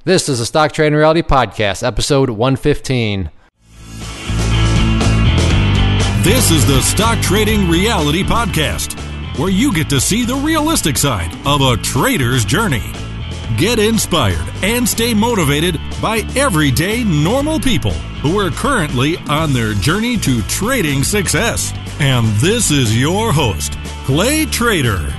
This is the Stock Trading Reality Podcast, episode 115. This is the Stock Trading Reality Podcast, where you get to see the realistic side of a trader's journey. Get inspired and stay motivated by everyday normal people who are currently on their journey to trading success. And this is your host, Clay Trader.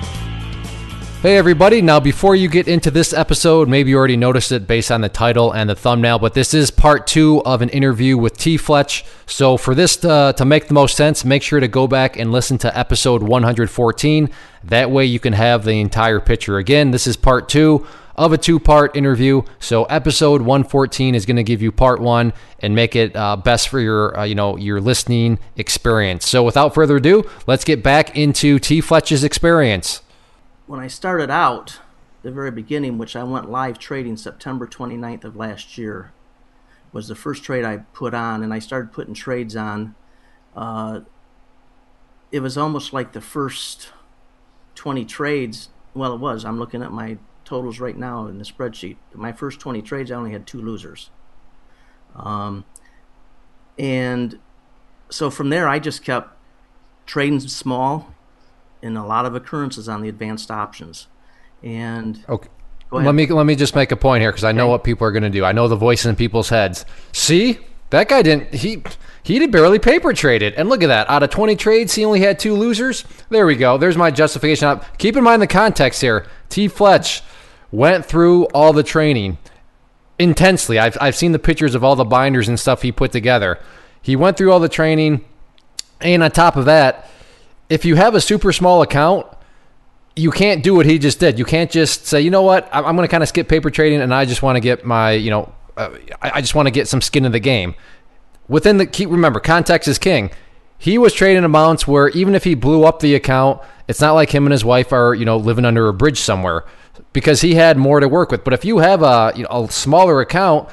Hey everybody, now before you get into this episode, maybe you already noticed it based on the title and the thumbnail, but this is part 2 of an interview with tfletch. So for this to make the most sense, make sure to go back and listen to episode 114. That way you can have the entire picture. Again, this is part 2 of a 2-part interview. So episode 114 is going to give you part 1 and make it best for your your listening experience. So without further ado, let's get back into tfletch's experience. When I started out, the very beginning, which I went live trading September 29th of last year, was the first trade I put on, and I started putting trades on. It was almost like the first 20 trades. Well, it was. I'm looking at my totals right now in the spreadsheet. My first 20 trades, I only had 2 losers. And so from there, I just kept trading small and a lot of occurrences on the advanced options. And okay, let me just make a point here, because I know what people are going to do. I know the voices in people's heads. See, that guy didn't. He did barely paper traded, and look at that. Out of 20 trades, he only had 2 losers. There we go. There's my justification. Keep in mind the context here. tfletch went through all the training intensely. I've seen the pictures of all the binders and stuff he put together. He went through all the training, and on top of that, if you have a super small account, you can't do what he just did. You can't just say, you know what, I'm going to kind of skip paper trading and I just want to get my, I just want to get some skin in the game. Remember, context is king. He was trading amounts where even if he blew up the account, it's not like him and his wife are, living under a bridge somewhere, because he had more to work with. But if you have a smaller account,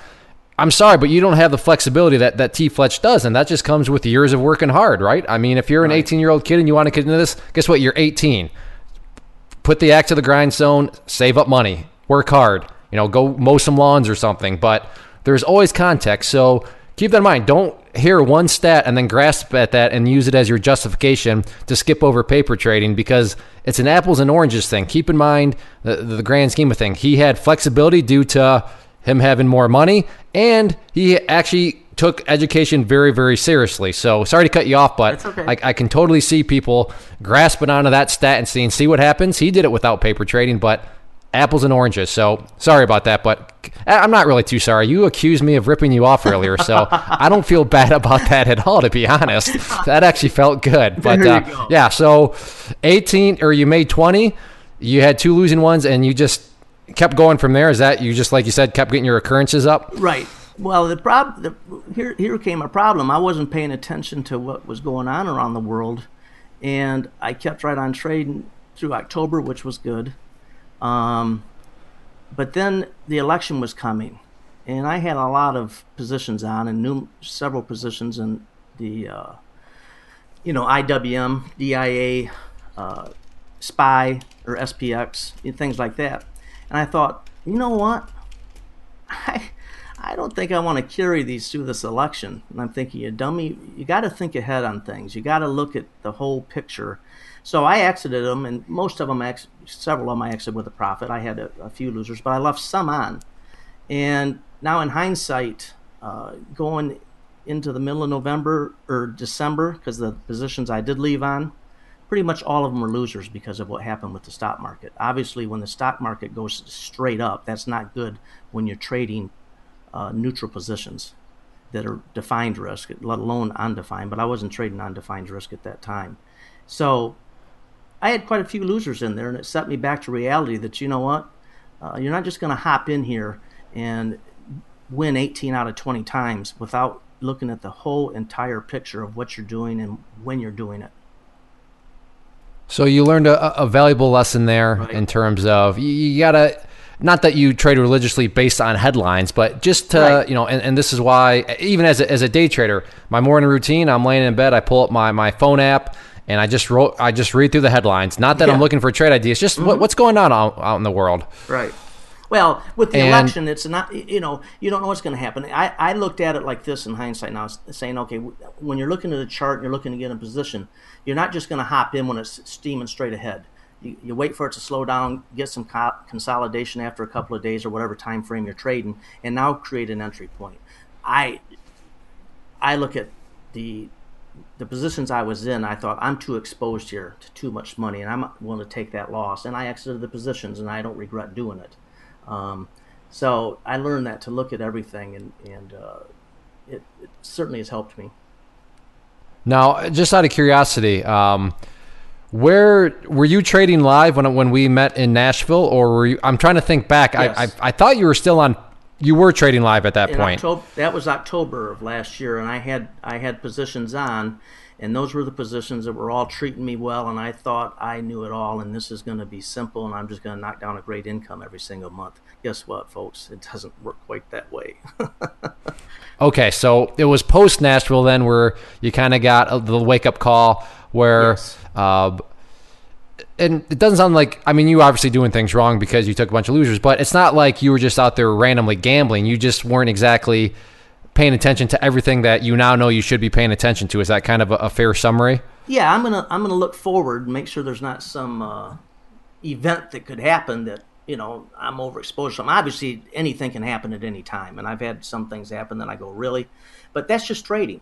I'm sorry, but you don't have the flexibility that tfletch does, and that just comes with years of working hard, right? I mean, if you're an 18-year-old kid and you want to get into this, guess what? You're 18. Put the axe to the grindstone, save up money, work hard, go mow some lawns or something. But there's always context, so keep that in mind. Don't hear one stat and then grasp at that and use it as your justification to skip over paper trading, because it's an apples and oranges thing. Keep in mind the grand scheme of things. He had flexibility due to him having more money, and he actually took education very, very seriously. So sorry to cut you off, but okay. I can totally see people grasping onto that stat and see what happens. He did it without paper trading, but apples and oranges. So sorry about that, but I'm not really too sorry. You accused me of ripping you off earlier, so I don't feel bad about that at all, to be honest. That actually felt good. But yeah, so 18, or you made 20, you had 2 losing ones, and you just kept going from there. Is that you just, like you said, kept getting your occurrences up? Right. Well, here came a problem. I wasn't paying attention to what was going on around the world, and I kept right on trading through October, which was good. But then the election was coming, and I had a lot of positions on, and several positions in the IWM, DIA, SPY or SPX, and things like that. And I thought, you know what? I don't think I want to carry these through this election. And I'm thinking, you dummy, you got to think ahead on things. You got to look at the whole picture. So I exited them, and several of them I exited with a profit. I had a few losers, but I left some on. And now in hindsight, going into the middle of November or December, because the positions I did leave on, pretty much all of them were losers because of what happened with the stock market. Obviously, when the stock market goes straight up, that's not good when you're trading neutral positions that are defined risk, let alone undefined. But I wasn't trading undefined risk at that time. So I had quite a few losers in there, and it set me back to reality that, you know what, you're not just going to hop in here and win 18 out of 20 times without looking at the whole entire picture of what you're doing and when you're doing it. So you learned a valuable lesson there, right, in terms of you got to, not that you trade religiously based on headlines, but just to, right, and this is why, even as a day trader, my morning routine, I'm laying in bed, I pull up my phone app, and I just read through the headlines. Not that I'm looking for trade ideas, just what's going on out in the world. Right. Well, with the And- election, it's not, you don't know what's going to happen. I looked at it like this in hindsight now, saying, okay, when you're looking at a chart and you're looking to get in position, you're not just going to hop in when it's steaming straight ahead. You wait for it to slow down, get some consolidation after a couple of days or whatever time frame you're trading, and now create an entry point. I look at the positions I was in. I thought, I'm too exposed here to too much money, and I'm willing to take that loss. And I exited the positions, and I don't regret doing it. So I learned that to look at everything, and it certainly has helped me. Now, just out of curiosity, where were you trading live when we met in Nashville, or were you? I'm trying to think back. Yes. I thought you were still on. You were trading live at that point. That was October of last year, and I had positions on, and those were the positions that were all treating me well, and I thought I knew it all, and this is going to be simple, and I'm just going to knock down a great income every single month. Guess what, folks? It doesn't work quite that way. Okay, so it was post Nashville then, where you kind of got the wake up call where. Yes. And it doesn't sound like, I mean, you obviously doing things wrong because you took a bunch of losers, but it's not like you were just out there randomly gambling. You just weren't exactly paying attention to everything that you now know you should be paying attention to. Is that kind of a fair summary? Yeah, I'm gonna look forward and make sure there's not some event that could happen that I'm overexposed. So obviously anything can happen at any time, and I've had some things happen that I go, really, but that's just trading.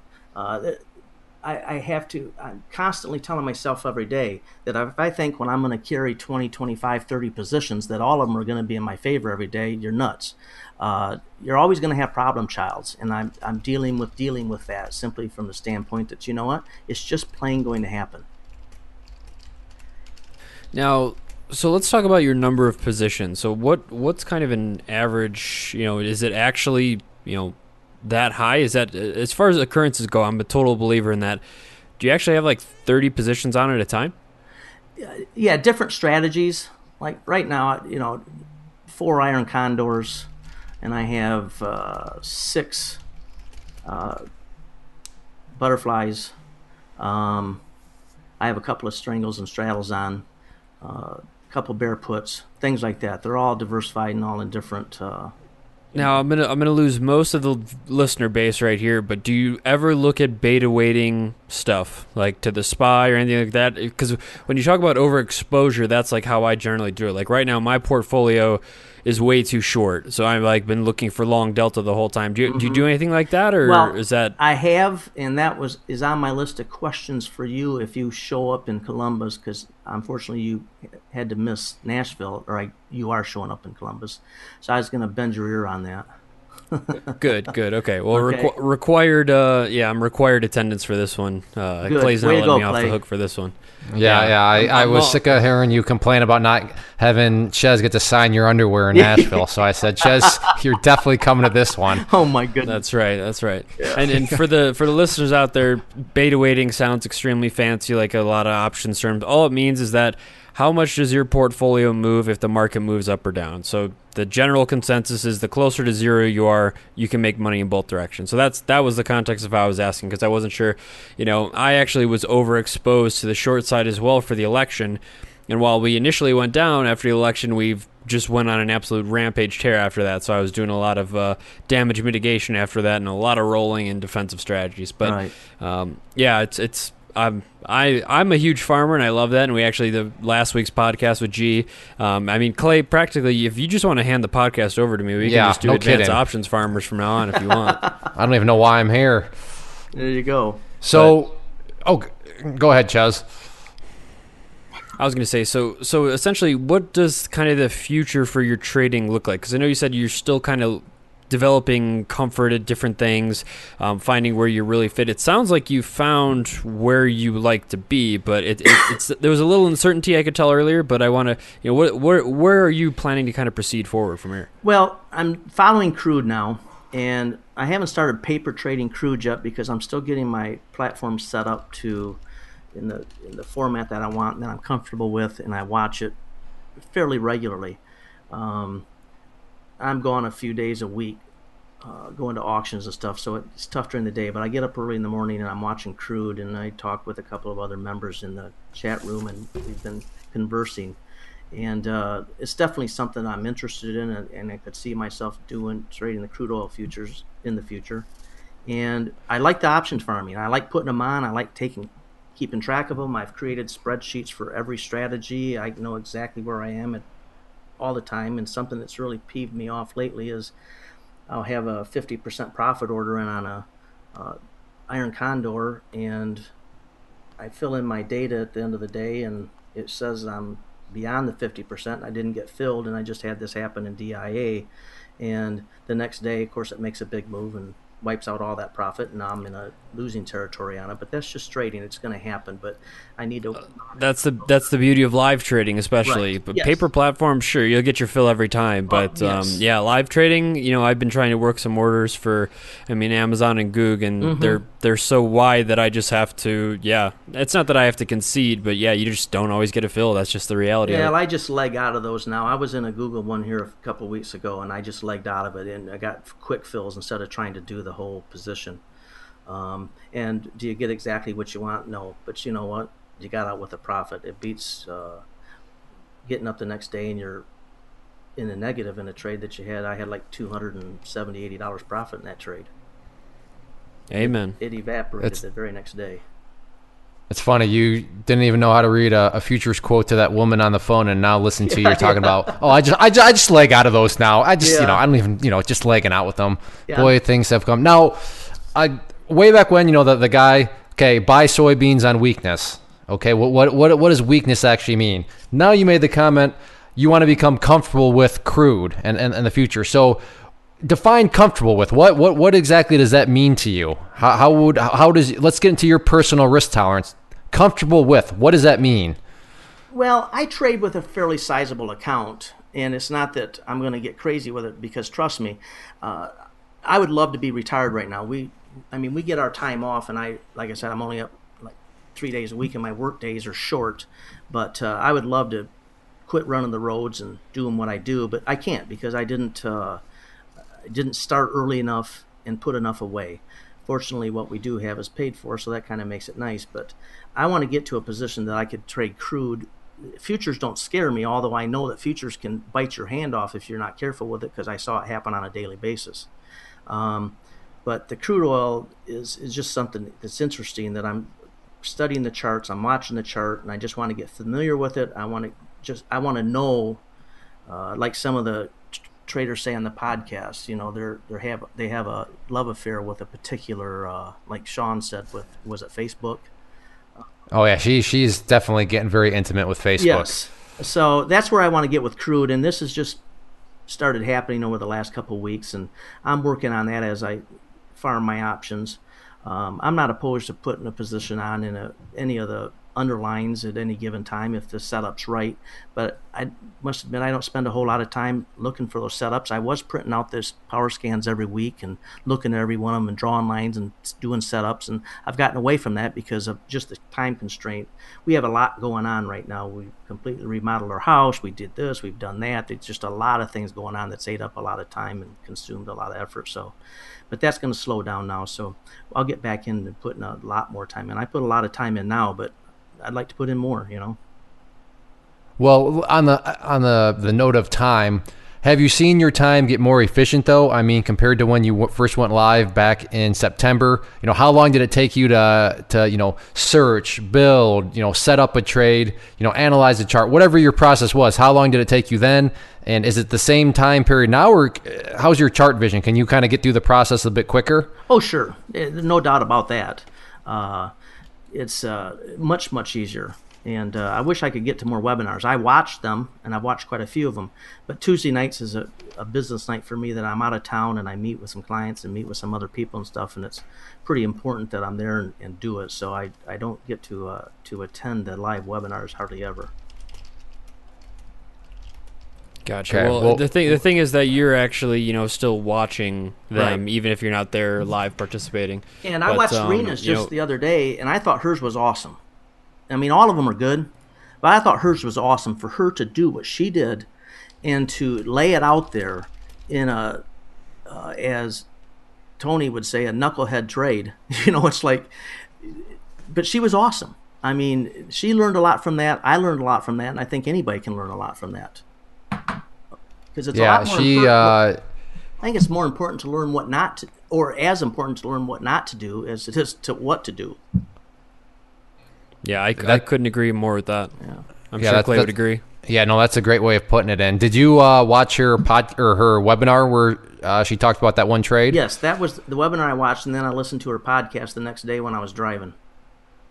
I'm constantly telling myself every day that if I think when I'm going to carry 20, 25, 30 positions that all of them are going to be in my favor every day, you're nuts. You're always going to have problem childs, and I'm dealing with that simply from the standpoint that, you know what, it's just plain going to happen. Now, so let's talk about your number of positions. So what's kind of an average, is it actually, that high? Is that, as far as occurrences go, I'm a total believer in that. Do you actually have like 30 positions on at a time? Yeah, different strategies. Like right now, 4 iron condors, and I have 6 butterflies. I have a couple of strangles and straddles on, a couple bear puts, things like that. They're all diversified and all in different. Now I'm gonna lose most of the listener base right here, but do you ever look at beta weighting stuff like to the SPY or anything like that? Because when you talk about overexposure, that's like how I generally do it. Like right now, my portfolio is way too short, so I've like been looking for long delta the whole time. Do you do anything like that, or is that? I have, and that is on my list of questions for you if you show up in Columbus, because unfortunately you had to miss Nashville, or you are showing up in Columbus, so I was going to bend your ear on that. Good. Okay. Well, Okay. required. I'm required attendance for this one. Clay's not Way to letting go, me off the Clay. hook for this one. Yeah. I was sick of hearing you complain about not having Chezz get to sign your underwear in Nashville. So I said, Chezz, you're definitely coming to this one. Oh my goodness. That's right. Yeah. And for the listeners out there, beta weighting sounds extremely fancy, like a lot of options terms. All it means is that how much does your portfolio move if the market moves up or down? So the general consensus is the closer to zero you are, you can make money in both directions. So that was the context of how I was asking, because I wasn't sure. I actually was overexposed to the short side as well for the election. And while we initially went down after the election, we've just went on an absolute rampage tear after that. So I was doing a lot of damage mitigation after that and a lot of rolling and defensive strategies. But right. I'm a huge farmer, and I love that. And we actually, the last week's podcast with G, Clay, practically, if you just want to hand the podcast over to me, we can just do advanced options farmers from now on if you want. I don't even know why I'm here. There you go. So, go ahead, Chezz. I was going to say, so essentially, what does kind of the future for your trading look like? Because I know you said you're still kind of developing comfort at different things, finding where you really fit. It sounds like you found where you like to be, but it's there was a little uncertainty I could tell earlier. But I want to, where are you planning to kind of proceed forward from here? Well, I'm following crude now, and I haven't started paper trading crude yet because I'm still getting my platform set up to in the format that I want and that I'm comfortable with, and I watch it fairly regularly. I'm gone a few days a week, going to auctions and stuff, so it's tough during the day. But I get up early in the morning and I'm watching crude, and I talk with a couple of other members in the chat room, and we've been conversing. And it's definitely something I'm interested in, and I could see myself trading the crude oil futures in the future. And I like the option farming. I like putting them on. I like keeping track of them. I've created spreadsheets for every strategy. I know exactly where I am all the time. And something that's really peeved me off lately is I'll have a 50% profit order in on a iron condor, and I fill in my data at the end of the day, and it says I'm beyond the 50%. I didn't get filled, and I just had this happen in DIA. And the next day, of course, it makes a big move and wipes out all that profit, and now I'm in a losing territory on it. But that's just trading. It's going to happen, but I need to... That's the beauty of live trading, especially. Right. But Yes. paper platforms, sure, you'll get your fill every time. But yes. yeah, live trading, I've been trying to work some orders for, Amazon and Goog, and they're so wide that I just have to, it's not that I have to concede, but you just don't always get a fill. That's just the reality of it. Yeah, I just leg out of those now. I was in a Google one here a couple of weeks ago, and I just legged out of it, and I got quick fills instead of trying to do the whole position. And do you get exactly what you want? No, but you know what? You got out with a profit. It beats getting up the next day and you're in the negative in a trade that you had. I had like $270, $80 profit in that trade. Amen. It evaporated the very next day. It's funny, you didn't even know how to read a futures quote to that woman on the phone, and now listen to you talking about, I just leg out of those now. I just, I don't even, just legging out with them. Yeah. Boy, things have come. Now, way back when, the guy, buy soybeans on weakness. Okay, what does weakness actually mean? Now you made the comment you want to become comfortable with crude and the future. So define comfortable with. What exactly does that mean to you? Let's get into your personal risk tolerance. Comfortable with, what does that mean? Well, I trade with a fairly sizable account, and it's not that I'm going to get crazy with it, because trust me, I would love to be retired right now. We get our time off, and like I said, I'm only up like 3 days a week, and my work days are short, but I would love to quit running the roads and doing what I do, but I can't, because I didn't start early enough and put enough away. Fortunately, what we do have is paid for, so that kind of makes it nice. But I want to get to a position that I could trade crude. Futures don't scare me, although I know that futures can bite your hand off if you're not careful with it, because I saw it happen on a daily basis. But the crude oil is just something that's interesting, that I'm studying the charts, I'm watching the chart, and I just want to get familiar with it. I want to know, like some of the traders say on the podcast, they have a love affair with a particular, like Sean said, was it Facebook? Oh yeah, she's definitely getting very intimate with Facebook. Yes, so that's where I want to get with crude, and this has just started happening over the last couple of weeks, and I'm working on that as I farm my options. I'm not opposed to putting a position on in any of the underlines at any given time if the setup's right, but I must admit I don't spend a whole lot of time looking for those setups. I was printing out this power scans every week and looking at every one of them and drawing lines and doing setups, and I've gotten away from that because of just the time constraint. We have a lot going on right now. We completely remodeled our house, we did this, we've done that. It's just a lot of things going on that's ate up a lot of time and consumed a lot of effort. But that's going to slow down now, so I'll get back into putting a lot more time in. I put a lot of time in now, but I'd like to put in more, Well, on the note of time, have you seen your time get more efficient though? I mean, compared to when you first went live back in September, how long did it take you to search, build, set up a trade, analyze the chart, whatever your process was? How long did it take you then? And is it the same time period now, or how's your chart vision? Can you kind of get through the process a bit quicker? Oh, sure. No doubt about that. It's much, much easier. And I wish I could get to more webinars. I watched them, and I've watched quite a few of them. But Tuesday nights is a business night for me that I'm out of town, and I meet with some clients and meet with some other people and stuff. And it's pretty important that I'm there and do it. So I don't get to attend the live webinars hardly ever. Gotcha. Okay, well, the thing is that you're actually, still watching them, Right. even if you're not there live participating. And I watched Serena's just the other day, and I thought hers was awesome. I mean, all of them are good, but I thought hers was awesome for her to do what she did and to lay it out there in a, as Tony would say, a knucklehead trade. It's like, but she was awesome. I mean, she learned a lot from that. I learned a lot from that, and I think anybody can learn a lot from that. Because it's a lot more important. I think it's more important to learn what not to, or as important to learn what not to do as it is to what to do. Yeah, I couldn't agree more with that. Yeah. I'm sure Clay would agree. Yeah, no, that's a great way of putting it in. Did you watch her her webinar where she talked about that one trade? Yes, that was the webinar I watched, and then I listened to her podcast the next day when I was driving.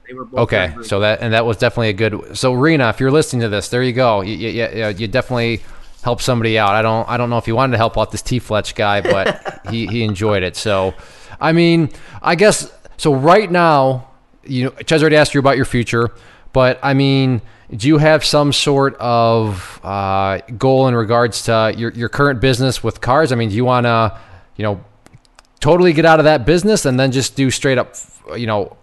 They were both okay. So that was definitely a good. So Rena, if you're listening to this, there you go. You definitely helped somebody out. I don't know if you wanted to help out this tfletch guy, but he enjoyed it. So, I mean, I guess so. Right now, Chezz already asked you about your future, but I mean, do you have some sort of goal in regards to your current business with cars? I mean, do you want to, totally get out of that business and then just do straight up,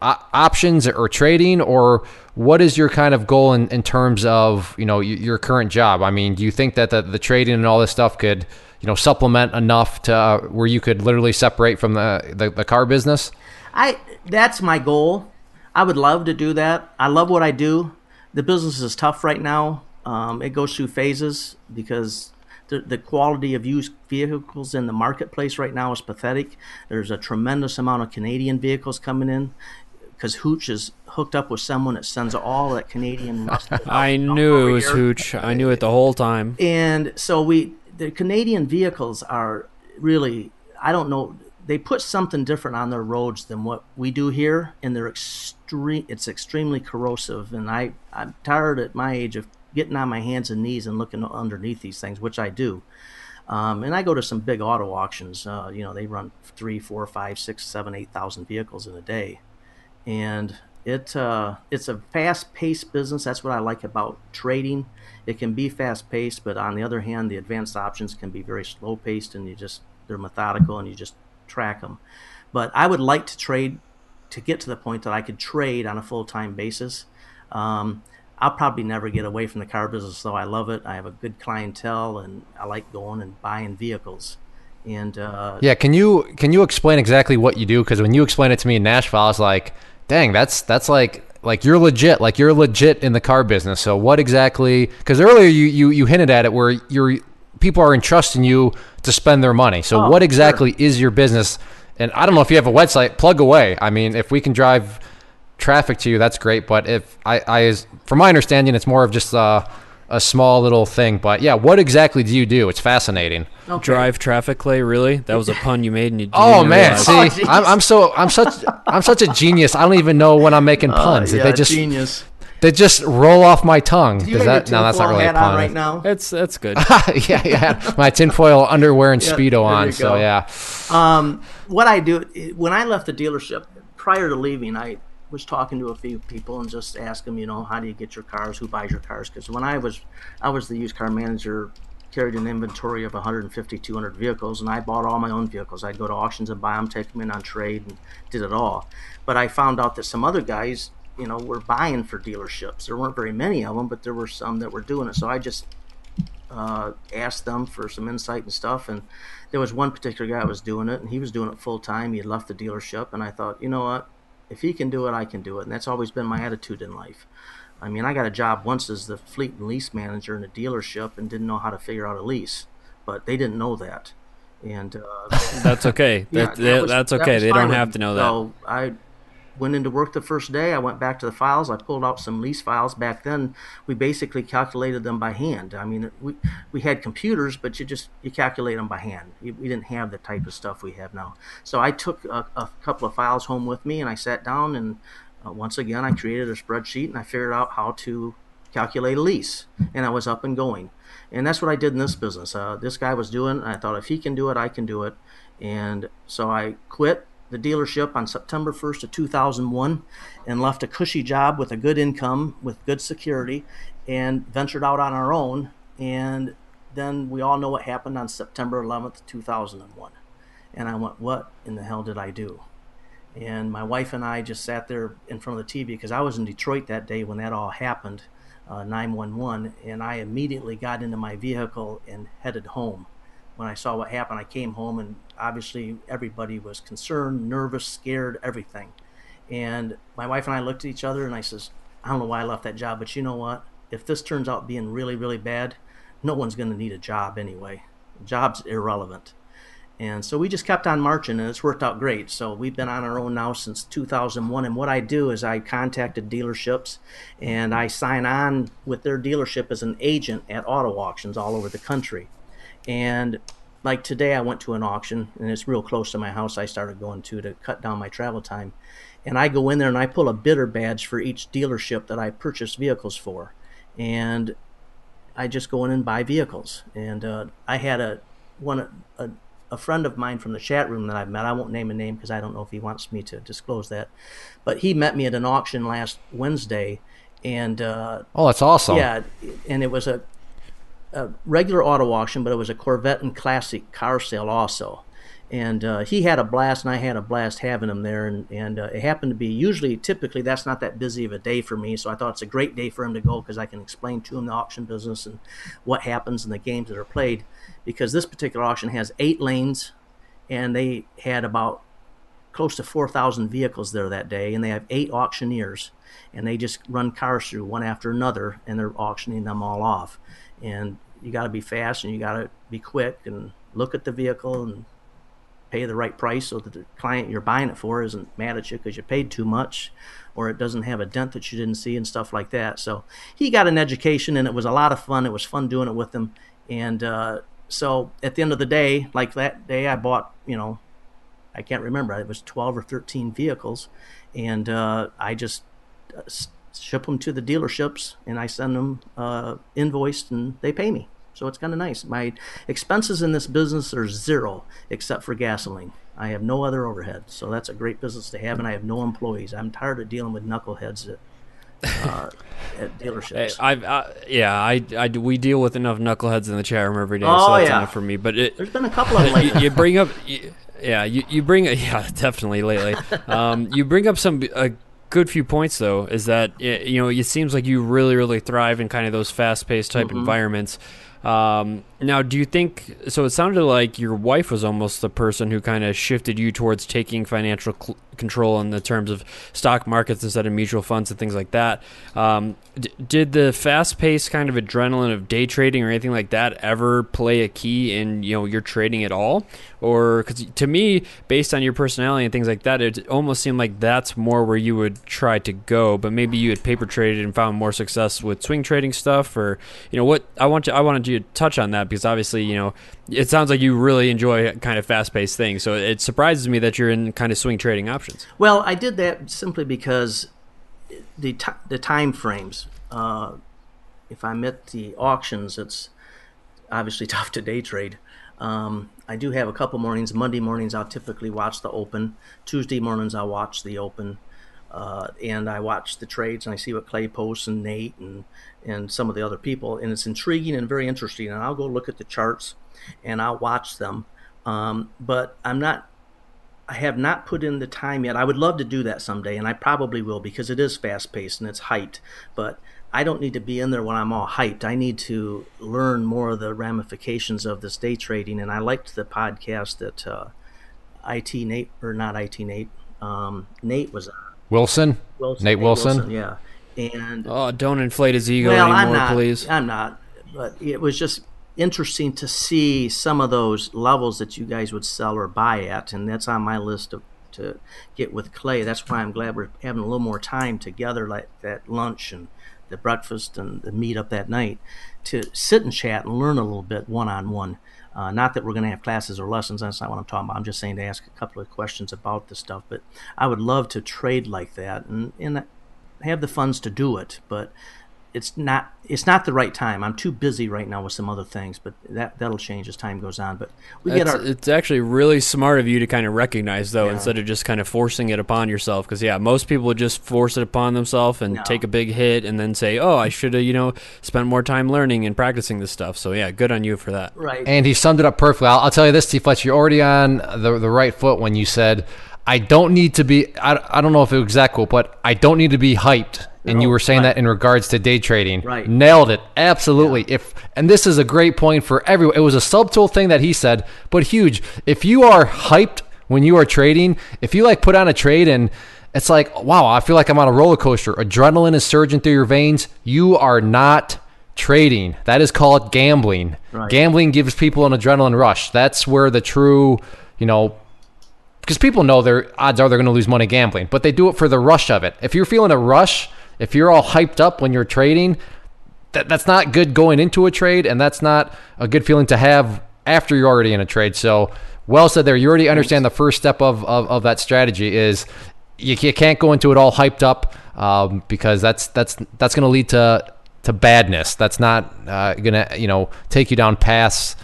options or trading, or what is your kind of goal in terms of, your current job? I mean, do you think that the trading and all this stuff could, supplement enough to where you could literally separate from the car business? That's my goal. I would love to do that. I love what I do. The business is tough right now. It goes through phases because the quality of used vehicles in the marketplace right now is pathetic. There's a tremendous amount of Canadian vehicles coming in because Hooch is hooked up with someone that sends all that Canadian rust. I knew it was Hooch. I knew it the whole time. And so the Canadian vehicles are really, I don't know, they put something different on their roads than what we do here, and it's extremely corrosive. And I'm tired at my age of getting on my hands and knees and looking underneath these things, which I do. And I go to some big auto auctions. They run 3, 4, 5, 6, 7, 8,000 vehicles in a day. And it's a fast-paced business. That's what I like about trading. It can be fast-paced, but on the other hand, the advanced options can be very slow-paced, and they're methodical, and you just track them. But I would like to trade to get to the point that I could trade on a full-time basis. I'll probably never get away from the car business, though. I love it. I have a good clientele, and I like going and buying vehicles. And yeah, can you explain exactly what you do? Because when you explained it to me in Nashville, I was like, dang, that's like you're legit. Like you're legit in the car business. So what exactly? Because earlier you hinted at it where people are entrusting you to spend their money. So what exactly is your business? And I don't know if you have a website. Plug away. I mean, if we can drive traffic to you, that's great. But if from my understanding, it's more of just a small little thing. But yeah, what exactly do you do? It's fascinating. Okay. Drive traffic, Clay. Really? That was a pun you made, and you oh man, realize. see, I'm such a genius. I don't even know when I'm making puns. Yeah, genius. They just roll off my tongue. Do you have your that's not really a hat on pun right now? That's good. yeah. My tinfoil underwear and Speedo on. So yeah. What I do when I left the dealership prior to leaving, I was talking to a few people and just asked them, how do you get your cars? Who buys your cars? Because when I was the used car manager, carried an inventory of 150, 200 vehicles, and I bought all my own vehicles. I'd go to auctions and buy them, take them in on trade, and did it all. But I found out that some other guys, were buying for dealerships. There weren't very many of them, but there were some that were doing it. So I just asked them for some insight and stuff, and there was one particular guy that was doing it, and he was doing it full time. He had left the dealership, and I thought, you know what? If he can do it, I can do it. And that's always been my attitude in life. I mean, I got a job once as the fleet and lease manager in a dealership and didn't know how to figure out a lease. But they didn't know that. And that's okay. That's okay. They don't have to know that. So I went into work the first day. I went back to the files. I pulled out some lease files. Back then, we basically calculated them by hand. I mean, we had computers, but you calculate them by hand. We didn't have the type of stuff we have now. So I took a couple of files home with me, and I sat down, and once again, I created a spreadsheet, and I figured out how to calculate a lease, and I was up and going. And that's what I did in this business. This guy was doing it, and I thought, if he can do it, I can do it. And so I quit the dealership on September 1st of 2001 and left a cushy job with a good income, with good security, and ventured out on our own. And then we all know what happened on September 11th, 2001. And I went, what in the hell did I do? And my wife and I just sat there in front of the TV because I was in Detroit that day when that all happened, 911, and I immediately got into my vehicle and headed home. When I saw what happened, I came home, and obviously everybody was concerned, nervous, scared, everything. And my wife and I looked at each other, and I says, I don't know why I left that job, but you know what? If this turns out being really, really bad, no one's going to need a job anyway. The job's irrelevant. And so we just kept on marching, and it's worked out great. So we've been on our own now since 2001. And what I do is I contacted dealerships, and I sign on with their dealership as an agent at auto auctions all over the country. And like today, I went to an auction, and it's real close to my house. I started going to cut down my travel time. And I go in there, and I pull a bidder badge for each dealership that I purchase vehicles for. And I just go in and buy vehicles. And I had a friend of mine from the chat room that I've met. I won't name a name because I don't know if he wants me to disclose that. But he met me at an auction last Wednesday, and oh, that's awesome. Yeah, and it was a regular auto auction, but it was a Corvette and Classic car sale also. And he had a blast, and I had a blast having him there. And it happened to be, typically, that's not that busy of a day for me. So I thought it's a great day for him to go because I can explain to him the auction business and what happens in the games that are played. Because this particular auction has 8 lanes, and they had about close to 4,000 vehicles there that day. And they have 8 auctioneers, and they just run cars through one after another, and they're auctioning them all off. And you got to be fast, and you got to be quick, and look at the vehicle and pay the right price so that the client you're buying it for isn't mad at you because you paid too much, or it doesn't have a dent that you didn't see and stuff like that. So he got an education, and it was a lot of fun. It was fun doing it with him. And so at the end of the day, like that day, I bought, I can't remember, it was 12 or 13 vehicles, and I just ship them to the dealerships, and I send them invoiced, and they pay me. So it's kind of nice. My expenses in this business are 0 except for gasoline. I have no other overhead. So that's a great business to have, and I have no employees. I'm tired of dealing with knuckleheads at dealerships. We deal with enough knuckleheads in the chat room every day, Oh, so that's yeah. enough for me. But There's been a couple of them lately. you bring up, definitely lately. You bring up some good few points, though, is that it seems like you really, really thrive in kind of those fast-paced type environments. Now, do you think, so it sounded like your wife was almost the person who kind of shifted you towards taking financial control in the terms of stock markets instead of mutual funds and things like that. Did the fast-paced kind of adrenaline of day trading or anything like that ever play a key in, your trading at all? Or, because to me, based on your personality and things like that, it almost seemed like that's more where you would try to go, but maybe you had paper traded and found more success with swing trading stuff, or, what I wanted you to touch on that, because obviously, it sounds like you really enjoy kind of fast-paced things. So it surprises me that you're in kind of swing trading options. Well, I did that simply because the time frames. If I'm at the auctions, it's obviously tough to day trade. I do have a couple mornings. Monday mornings, I'll typically watch the Open. Tuesday mornings, I'll watch the Open. And I watch the trades, and I see what Clay posts and Nate and some of the other people. And it's intriguing and very interesting. And I'll go look at the charts, and I'll watch them. But I have not put in the time yet. I would love to do that someday, and I probably will, because it is fast-paced and it's hyped. But I don't need to be in there when I'm all hyped. I need to learn more of the ramifications of this day trading. And I liked the podcast that Nate was on. Wilson? Nate Wilson? Yeah. And don't inflate his ego anymore, please. I'm not. But it was just interesting to see some of those levels that you guys would sell or buy at, and that's on my list to get with Clay. That's why I'm glad we're having a little more time together, like that lunch and the breakfast and the meet up that night, to sit and chat and learn a little bit one-on-one. Not that we're going to have classes or lessons. That's not what I'm talking about. I'm just saying to ask a couple of questions about the stuff. But I would love to trade like that and have the funds to do it. But it's not the right time. I'm too busy right now with some other things. But that'll change as time goes on. But it's actually really smart of you to kind of recognize, though, instead of just kind of forcing it upon yourself. Because most people would just force it upon themselves and take a big hit and then say, "Oh, I should have spent more time learning and practicing this stuff." So good on you for that. Right. And he summed it up perfectly. I'll tell you this, tfletch, you're already on the right foot when you said, "I don't need to be." I don't know if it was exact quote, but I don't need to be hyped. And you were saying that in regards to day trading. Right. Nailed it. Absolutely. Yeah. And this is a great point for everyone. It was a subtle thing that he said, but huge. If you are hyped when you are trading, if you put on a trade and it's like, wow, I feel like I'm on a roller coaster. Adrenaline is surging through your veins. You are not trading. That is called gambling. Right. Gambling gives people an adrenaline rush. That's where the true, because people know their odds are they're going to lose money gambling, but they do it for the rush of it. If you're feeling a rush, if you're all hyped up when you're trading, that's not good going into a trade, and that's not a good feeling to have after you're already in a trade. So well said there. You already understand the first step of that strategy is you can't go into it all hyped up because that's going to lead to badness. That's not going to take you down paths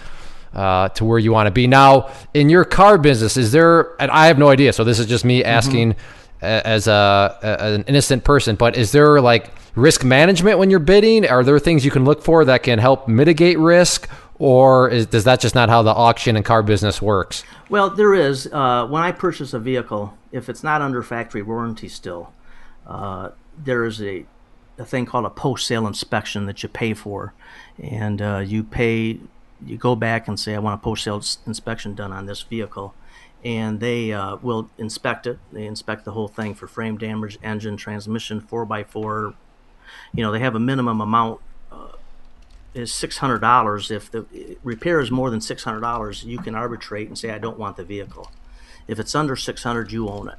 to where you want to be. Now, in your car business, is there, and I have no idea, so this is just me asking as an innocent person, but is there like risk management when you're bidding? Are there things you can look for that can help mitigate risk, or does that just not how the auction and car business works? Well, there is. When I purchase a vehicle, if it's not under factory warranty still, there is a thing called a post-sale inspection that you pay for, and you go back and say, I want a post-sale inspection done on this vehicle, and they will inspect it. They inspect the whole thing for frame damage, engine, transmission, 4x4. They have a minimum amount is $600. If the repair is more than $600, you can arbitrate and say, I don't want the vehicle. If it's under $600, you own it.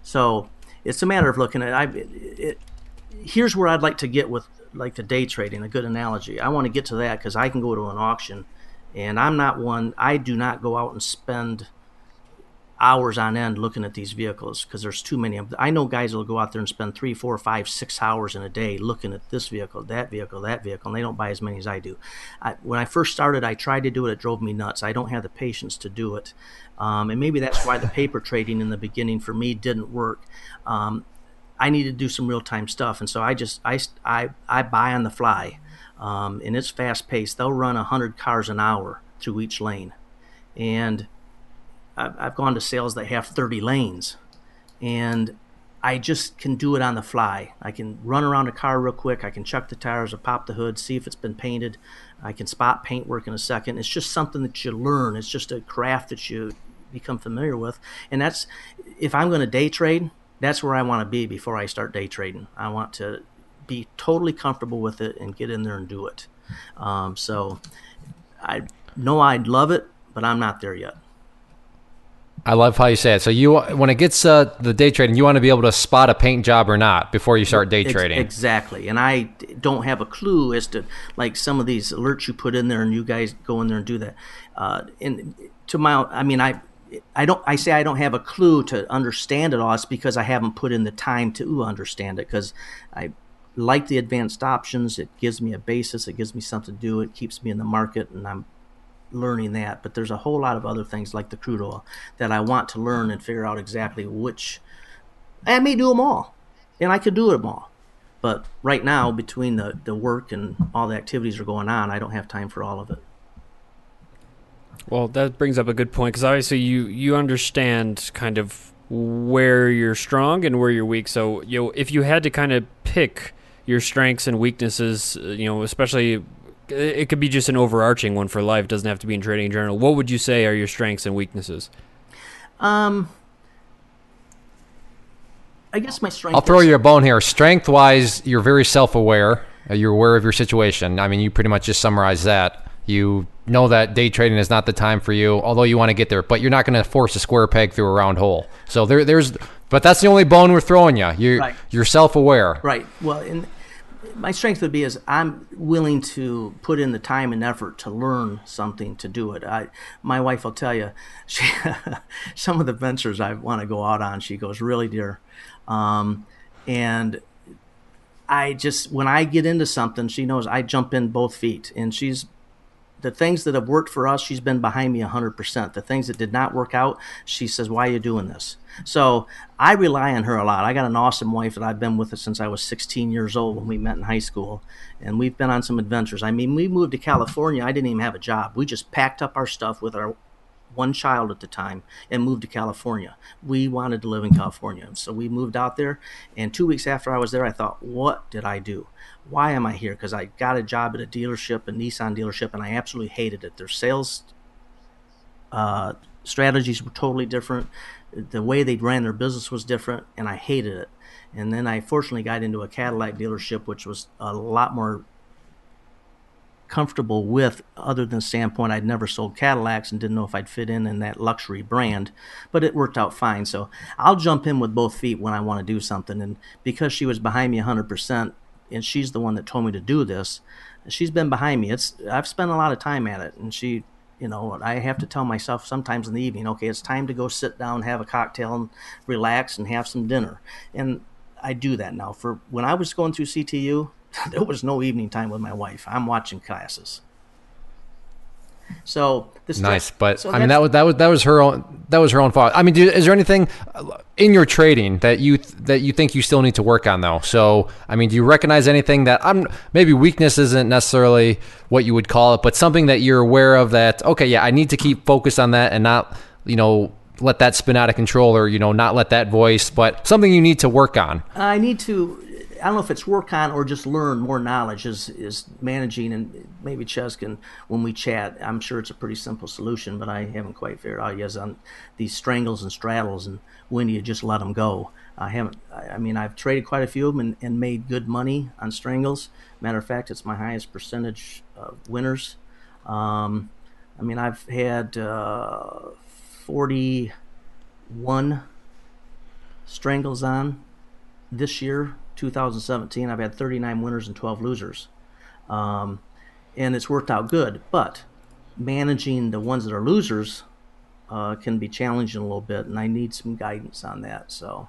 So it's a matter of looking at it. Here's where I'd like to get with like the day trading, a good analogy. I want to get to that because I can go to an auction, and I do not go out and spend hours on end looking at these vehicles because there's too many of them. I know guys will go out there and spend 3, 4, 5, 6 hours in a day looking at this vehicle, that vehicle, and they don't buy as many as I do. When I first started, I tried to do it. It drove me nuts. I don't have the patience to do it. And maybe that's why the paper trading in the beginning for me didn't work. I need to do some real-time stuff, and so I buy on the fly, and it's fast-paced. They'll run 100 cars an hour through each lane, and I've gone to sales that have 30 lanes, and I just can do it on the fly. I can run around a car real quick. I can check the tires or pop the hood, see if it's been painted. I can spot paintwork in a second. It's just something that you learn. It's just a craft that you become familiar with, and that's if I'm going to day trade. That's where I want to be before I start day trading. I want to be totally comfortable with it and get in there and do it. So I know I'd love it, but I'm not there yet. I love how you say it. So when it gets the day trading, you want to be able to spot a paint job or not before you start day trading. Exactly. And I don't have a clue as to like some of these alerts you put in there, and you guys go in there and do that. I say I don't have a clue to understand it all. It's because I haven't put in the time to understand it, because I like the advanced options. It gives me a basis. It gives me something to do. It keeps me in the market, and I'm learning that. But there's a whole lot of other things like the crude oil that I want to learn and figure out exactly which. I may do them all, and I could do them all. But right now, between the work and all the activities are going on, I don't have time for all of it. Well, that brings up a good point, because obviously you understand kind of where you're strong and where you're weak. So, if you had to kind of pick your strengths and weaknesses, especially it could be just an overarching one for life. It doesn't have to be in trading in general. What would you say are your strengths and weaknesses? I guess my strength. I'll throw you a bone here. Strength-wise, you're very self-aware. You're aware of your situation. I mean, you pretty much just summarized that. You know that day trading is not the time for you, although you want to get there, but you're not going to force a square peg through a round hole. So but that's the only bone we're throwing you. You're self-aware. Right. Well, and my strength would be is I'm willing to put in the time and effort to learn something to do it. My wife will tell you, some of the ventures I want to go out on, she goes, really, dear? And when I get into something, she knows I jump in both feet, and the things that have worked for us, she's been behind me 100%. The things that did not work out, she says, why are you doing this? So I rely on her a lot. I got an awesome wife that I've been with since I was 16 years old when we met in high school, and we've been on some adventures. I mean, we moved to California. I didn't even have a job. We just packed up our stuff with our one child at the time and moved to California. We wanted to live in California. So we moved out there, and 2 weeks after I was there, I thought, what did I do? Why am I here? Because I got a job at a dealership, a Nissan dealership, and I absolutely hated it. Their sales strategies were totally different. The way they ran their business was different, and I hated it. And then I fortunately got into a Cadillac dealership, which was a lot more comfortable with, other than the standpoint I'd never sold Cadillacs and didn't know if I'd fit in that luxury brand, but it worked out fine. So I'll jump in with both feet when I want to do something. And because she was behind me 100%, and she's the one that told me to do this, she's been behind me. I've spent a lot of time at it, and she, I have to tell myself sometimes in the evening, okay, it's time to go sit down, have a cocktail, and relax and have some dinner. And I do that now. For when I was going through CTU, there was no evening time with my wife. I'm watching classes. So this nice, but so I mean that was her own fault. I mean, is there anything in your trading that you think you still need to work on though? So I mean, do you recognize anything that maybe weakness isn't necessarily what you would call it, but something that you're aware of that, okay, yeah, I need to keep focused on that and not let that spin out of control, or not let that voice, but something you need to work on? I don't know if it's work on or just learn more knowledge is managing, and maybe Chezz can, when we chat, I'm sure it's a pretty simple solution, but I haven't quite figured out yet on these strangles and straddles and when do you just let them go. I've traded quite a few of them and made good money on strangles. Matter of fact, it's my highest percentage winners. I've had 41 strangles on this year. 2017, I've had 39 winners and 12 losers. And it's worked out good, but managing the ones that are losers can be challenging a little bit, and I need some guidance on that. So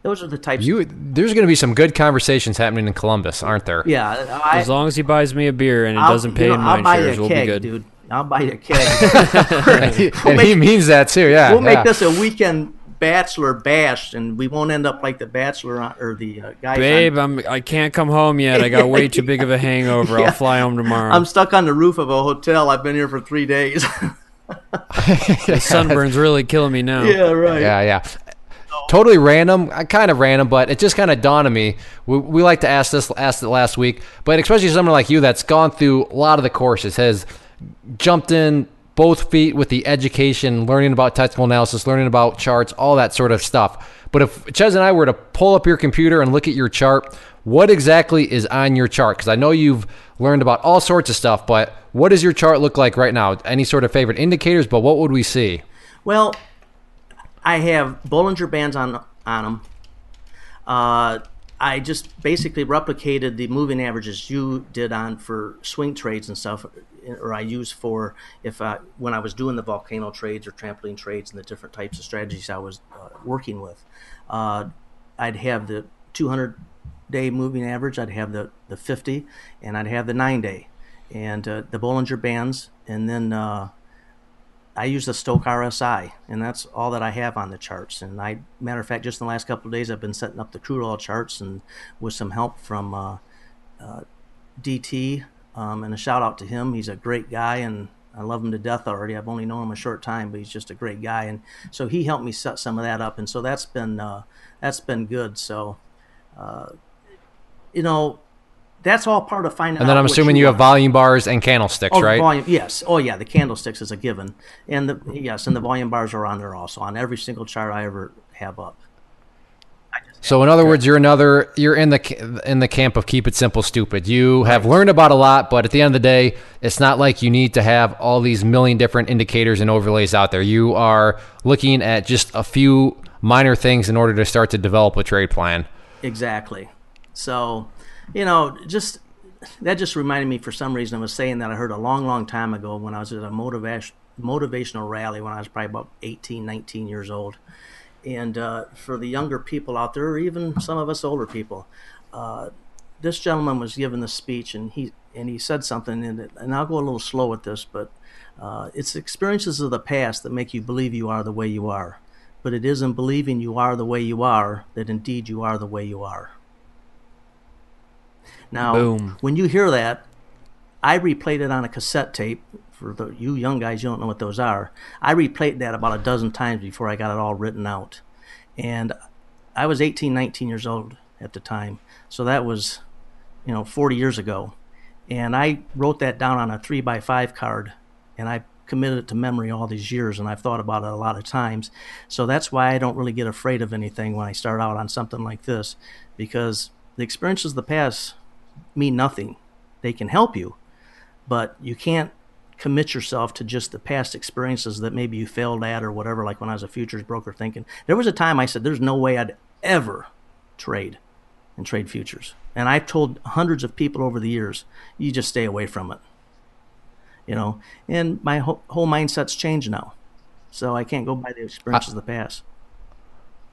those are the types. There's going to be some good conversations happening in Columbus, aren't there? Yeah. As long as he buys me a beer and it doesn't pay in mine shares, we'll be good. Dude. I'll buy you a keg. He means that too, yeah. We'll make this a weekend bachelor bash, and we won't end up like the bachelor or the guys. Babe, I can't come home yet. I got way too big of a hangover. Yeah. I'll fly home tomorrow. I'm stuck on the roof of a hotel. I've been here for 3 days. The sunburn's really killing me now. Yeah, right. Yeah. Totally random, kind of random, but it just kind of dawned on me. We like to asked it last week, but especially someone like you that's gone through a lot of the courses, has jumped in both feet with the education, learning about technical analysis, learning about charts, all that sort of stuff. But if Chezz and I were to pull up your computer and look at your chart, what exactly is on your chart? Because I know you've learned about all sorts of stuff, but what does your chart look like right now? Any sort of favorite indicators, but what would we see? Well, I have Bollinger Bands on them. I just basically replicated the moving averages you did on for swing trades and stuff, or I use for when I was doing the volcano trades or trampoline trades and the different types of strategies I was working with. I'd have the 200-day moving average, I'd have the 50, and I'd have the 9-day, and the Bollinger Bands, and then I use the Stoke RSI, and that's all that I have on the charts. And matter of fact, just in the last couple of days, I've been setting up the crude oil charts, and with some help from DT, and a shout out to him. He's a great guy, and I love him to death already. I've only known him a short time, but he's just a great guy, and so he helped me set some of that up, and so that's been good. So, that's all part of finding out. And then I'm assuming you have volume bars and candlesticks, right? Volume, yes. Oh, yeah, the candlesticks is a given. And the volume bars are on there also, on every single chart I ever have up. So in other words, you're in the camp of keep it simple, stupid. You have learned about a lot, but at the end of the day, it's not like you need to have all these million different indicators and overlays out there. You are looking at just a few minor things in order to start to develop a trade plan. Exactly. So, that just reminded me, for some reason, I was saying that I heard a long, long time ago when I was at a motivational rally when I was probably about 18, 19 years old. And for the younger people out there, or even some of us older people, this gentleman was giving this speech, and he said something, and I'll go a little slow with this, but it's experiences of the past that make you believe you are the way you are. But it is in believing you are the way you are that indeed you are the way you are. Now, Boom. When you hear that, I replayed it on a cassette tape. For you young guys, you don't know what those are. I replayed that about a dozen times before I got it all written out. And I was 18, 19 years old at the time. So that was, 40 years ago. And I wrote that down on a 3x5 card, and I committed it to memory all these years, and I've thought about it a lot of times. So that's why I don't really get afraid of anything when I start out on something like this, because the experiences of the past mean nothing. They can help you, but you can't commit yourself to just the past experiences that maybe you failed at or whatever. Like when I was a futures broker thinking, there was a time I said, there's no way I'd ever trade futures. And I've told hundreds of people over the years, you just stay away from it. And my whole mindset's changed now. So I can't go by the experiences of the past.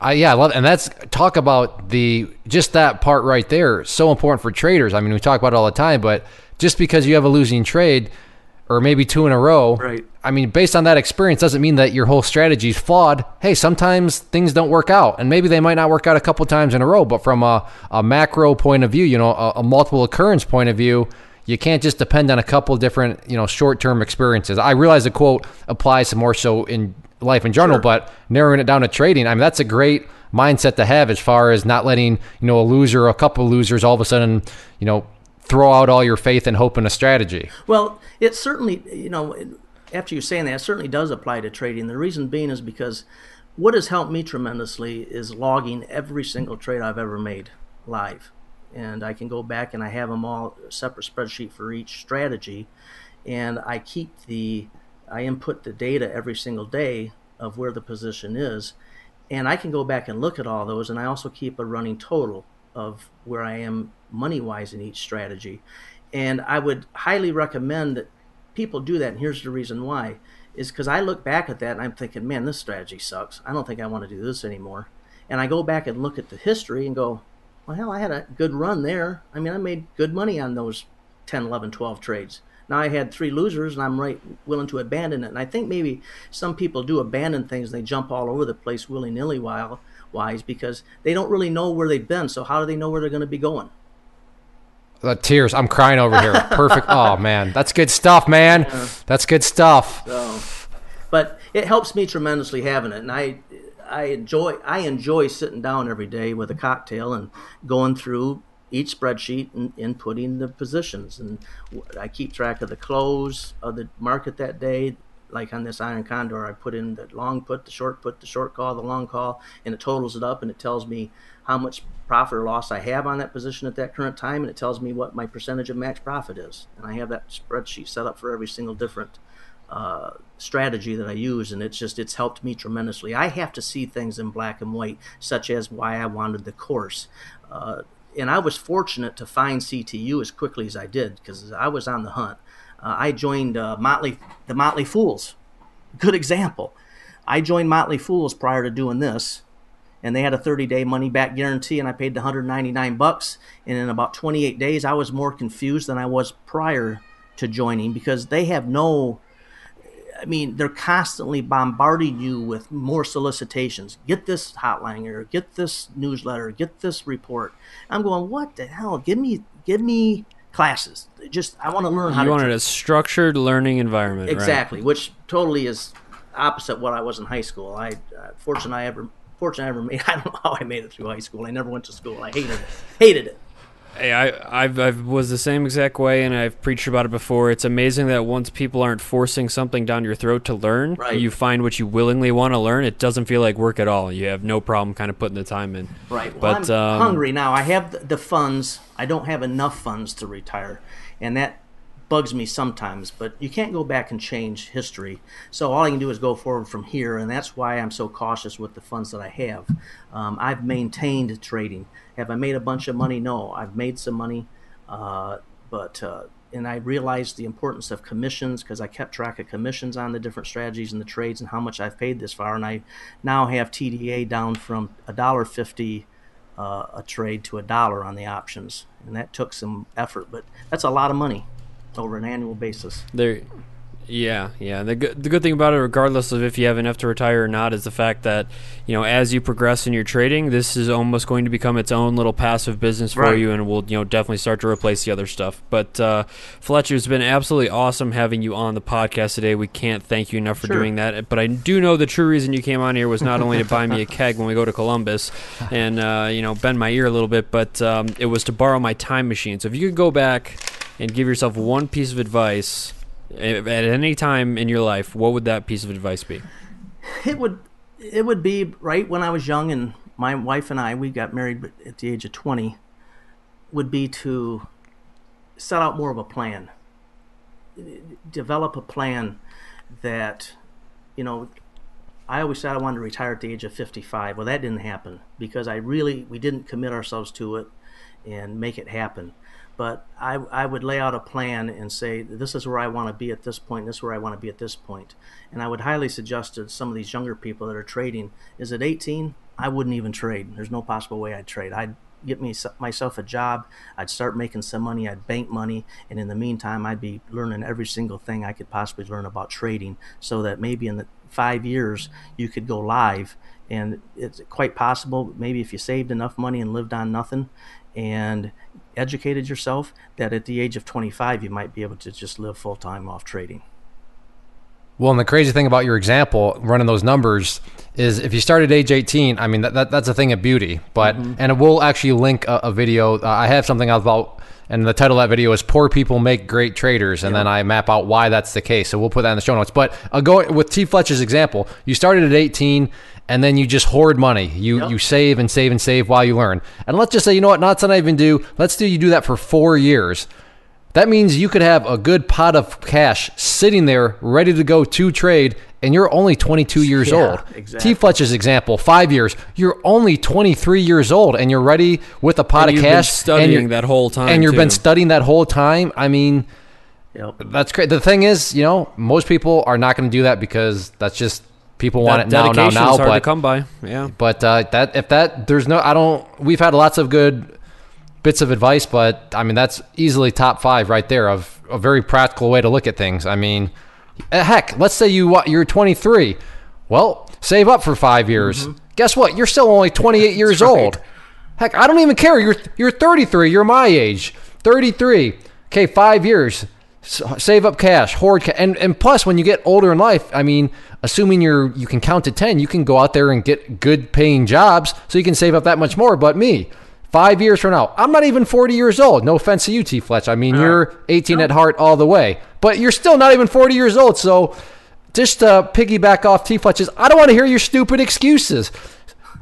I love it. And that's talk about just that part right there. So important for traders. I mean, we talk about it all the time, but just because you have a losing trade or maybe 2 in a row, right. I mean, based on that experience doesn't mean that your whole strategy is flawed. Hey, sometimes things don't work out, and maybe they might not work out a couple times in a row, but from a macro point of view, a multiple occurrence point of view, you can't just depend on a couple different, short-term experiences. I realize the quote applies to more so in life in general, sure. But narrowing it down to trading, I mean, that's a great mindset to have as far as not letting, a loser or a couple of losers all of a sudden, throw out all your faith and hope in a strategy. Well, it certainly, after you're saying that, it certainly does apply to trading. The reason being is because what has helped me tremendously is logging every single trade I've ever made live. And I can go back and I have them all, a separate spreadsheet for each strategy. And I input the data every single day of where the position is. And I can go back and look at all those. And I also keep a running total of where I am money-wise in each strategy. And I would highly recommend that people do that. And here's the reason why, is because I look back at that and I'm thinking, man, this strategy sucks. I don't think I want to do this anymore. And I go back and look at the history and go, well, hell, I had a good run there. I mean, I made good money on those 10, 11, 12 trades. Now I had 3 losers, and I'm willing to abandon it. And I think maybe some people do abandon things. They jump all over the place willy-nilly wise because they don't really know where they've been. So how do they know where they're going to be going? The tears. I'm crying over here. Perfect. Oh, man. That's good stuff, man. Yeah. That's good stuff. So, but it helps me tremendously having it. And I enjoy sitting down every day with a cocktail and going through each spreadsheet and inputting the positions. And I keep track of the close of the market that day. Like on this Iron Condor, I put in the long put, the short call, the long call, and it totals it up and it tells me how much profit or loss I have on that position at that current time, and it tells me what my percentage of max profit is. And I have that spreadsheet set up for every single different strategy that I use, and it's helped me tremendously. I have to see things in black and white, such as why I wanted the course. And I was fortunate to find CTU as quickly as I did because I was on the hunt. I joined the Motley Fools. Good example. I joined Motley Fools prior to doing this, and they had a 30-day money-back guarantee, and I paid the $199. And in about 28 days, I was more confused than I was prior to joining because they have they're constantly bombarding you with more solicitations. Get this hotline or get this newsletter, get this report. I'm going, what the hell? Give me classes. I want to learn how to. You wanted a structured learning environment. Exactly, right? Which totally is opposite what I was in high school. Fortunately, I don't know how I made it through high school. I never went to school. I hated it. Hey, I was the same exact way, and I've preached about it before. It's amazing that once people aren't forcing something down your throat to learn, right. You find what you willingly want to learn. It doesn't feel like work at all. You have no problem kind of putting the time in. Right. Well, but I'm hungry now. I have the funds. I don't have enough funds to retire, and that bugs me sometimes. But you can't go back and change history. So all I can do is go forward from here, and that's why I'm so cautious with the funds that I have. I've maintained trading. Have I made a bunch of money? No, I've made some money, and I realized the importance of commissions because I kept track of commissions on the different strategies and the trades and how much I've paid this far. And I now have TDA down from $1.50 a trade to $1 on the options, and that took some effort, but that's a lot of money over an annual basis. Yeah. The good thing about it, regardless of if you have enough to retire or not, is the fact that, as you progress in your trading, this is almost going to become its own little passive business for you, and will, definitely start to replace the other stuff. But Fletcher, it's been absolutely awesome having you on the podcast today. We can't thank you enough for doing that. But I do know the true reason you came on here was not only to buy me a keg when we go to Columbus and bend my ear a little bit, but it was to borrow my time machine. So if you could go back and give yourself one piece of advice at any time in your life, what would that piece of advice be? It would be right when I was young, and my wife and I, we got married at the age of 20, would be to set out more of a plan. Develop a plan that, I always said I wanted to retire at the age of 55. Well, that didn't happen because we didn't commit ourselves to it and make it happen. But I would lay out a plan and say, this is where I want to be at this point, this is where I want to be at this point. And I would highly suggest to some of these younger people that are trading, is at 18, I wouldn't even trade. There's no possible way I'd trade. I'd get myself a job, I'd start making some money, I'd bank money, and in the meantime, I'd be learning every single thing I could possibly learn about trading, so that maybe in the 5 years, you could go live. And it's quite possible, maybe if you saved enough money and lived on nothing and educated yourself, that at the age of 25, you might be able to just live full-time off trading. Well, and the crazy thing about your example, running those numbers, is if you start at age 18, I mean, that's a thing of beauty. But and we'll actually link a video. I have something about, and the title of that video is "Poor People Make Great Traders," and then I map out why that's the case. So we'll put that in the show notes. But I'll go with T. Fletch's example. You started at 18, and then you just hoard money. You save and save and save while you learn. And let's just say, you know what, not something I even do. Let's do you do that for 4 years. That means you could have a good pot of cash sitting there ready to go to trade, and you're only 22 years old. Exactly. T. Fletch's example, 5 years. You're only 23 years old, and you're ready with a pot of cash. Been studying that whole time. And you've been studying that whole time. I mean, that's great. The thing is, most people are not going to do that because that's just people want it now. Dedication's hard to come by. Yeah. But we've had lots of good bits of advice, but I mean, that's easily top 5 right there of a very practical way to look at things. I mean, heck, let's say you're 23. Well, save up for 5 years. Guess what? You're still only 28 years old. Heck, I don't even care. You're 33. You're my age. 33. Okay, 5 years. Save up cash, hoard cash. And plus, when you get older in life, I mean, assuming you can count to 10, you can go out there and get good paying jobs so you can save up that much more. But me, 5 years from now, I'm not even 40 years old. No offense to you, T. Fletch. I mean, you're 18 at heart all the way. But you're still not even 40 years old. So just to piggyback off T. Fletch's, I don't want to hear your stupid excuses.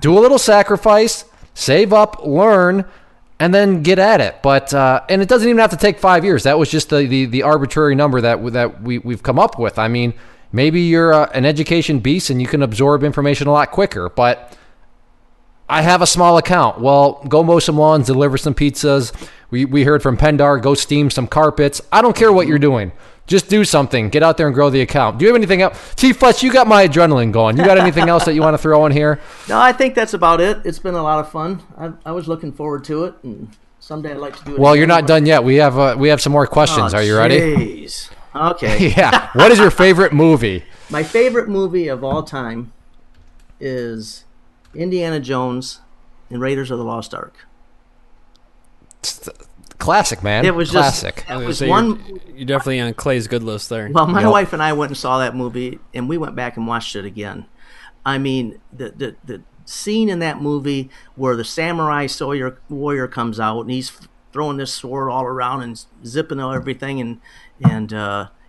Do a little sacrifice, save up, learn, and then get at it. But and it doesn't even have to take 5 years. That was just the arbitrary number that we've come up with. I mean, maybe you're an education beast and you can absorb information a lot quicker. But I have a small account. Well, go mow some lawns, deliver some pizzas. We heard from Pendar, go steam some carpets. I don't care what you're doing. Just do something. Get out there and grow the account. Do you have anything else? T. Fletch, you got my adrenaline going. You got anything else that you want to throw in here? No, I think that's about it. It's been a lot of fun. I was looking forward to it, and someday I'd like to do it. Well, again. You're not done yet. We have some more questions. Are you ready? Jeez. Okay. Yeah. What is your favorite movie? My favorite movie of all time is Indiana Jones and Raiders of the Lost Ark. Classic, man. It was classic. Just, it was so one. You're definitely on Clay's good list there. Well, my wife and I went and saw that movie, and we went back and watched it again. I mean, the scene in that movie where the samurai warrior comes out and he's throwing this sword all around and zipping everything, and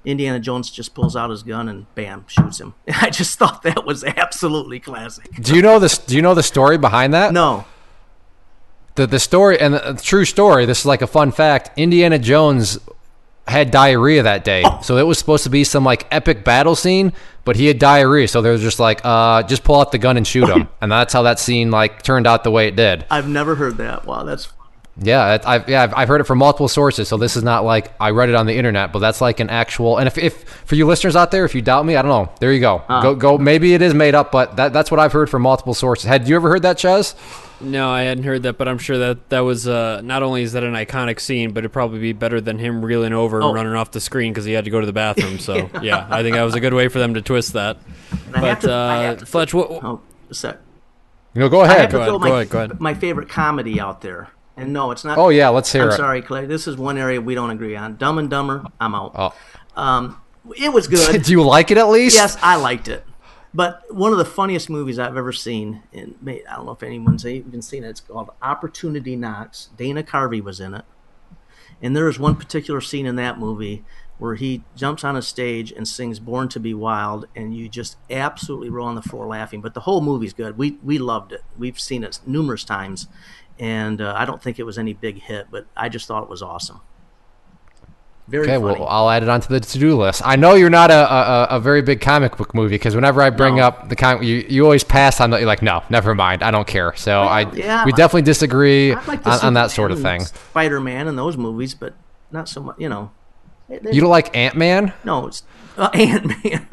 Indiana Jones just pulls out his gun and bam, shoots him. I just thought that was absolutely classic. Do you know this? Do you know the story behind that? No. The story, and the true story, this is like a fun fact, Indiana Jones had diarrhea that day. So it was supposed to be some like epic battle scene, but he had diarrhea. So they were just like, just pull out the gun and shoot him. And that's how that scene like turned out the way it did. I've never heard that. Wow, that's funny. Yeah, I've heard it from multiple sources. So this is not like I read it on the internet, but that's like an actual. And if for you listeners out there, if you doubt me, I don't know. There you go. Go. Maybe it is made up, but that's what I've heard from multiple sources. Had you ever heard that, Chezz? No, I hadn't heard that, but I'm sure that was not only is that an iconic scene, but it'd probably be better than him reeling over and running off the screen because he had to go to the bathroom. So yeah, I think that was a good way for them to twist that. But Fletch, what? Oh, a sec. Go ahead. Go ahead. My favorite comedy out there. And no, it's not. Oh, yeah, let's hear it. I'm sorry, Clay. This is one area we don't agree on. Dumb and Dumber, I'm out. Oh. It was good. Do you like it at least? Yes, I liked it. But one of the funniest movies I've ever seen, and I don't know if anyone's even seen it, it's called Opportunity Knocks. Dana Carvey was in it. And there is one particular scene in that movie where he jumps on a stage and sings "Born to Be Wild," and you just absolutely roll on the floor laughing. But the whole movie's good. We loved it. We've seen it numerous times, and I don't think it was any big hit, but I just thought it was awesome. Very funny. Well, I'll add it onto the to-do list. I know you're not a very big comic book movie, because whenever I bring up the comic, you always pass on that. You're like, no, never mind. I don't care. So we definitely disagree on that sort of thing. Spider-Man and those movies, but not so much. You know, you don't like Ant-Man? No, it's Ant-Man.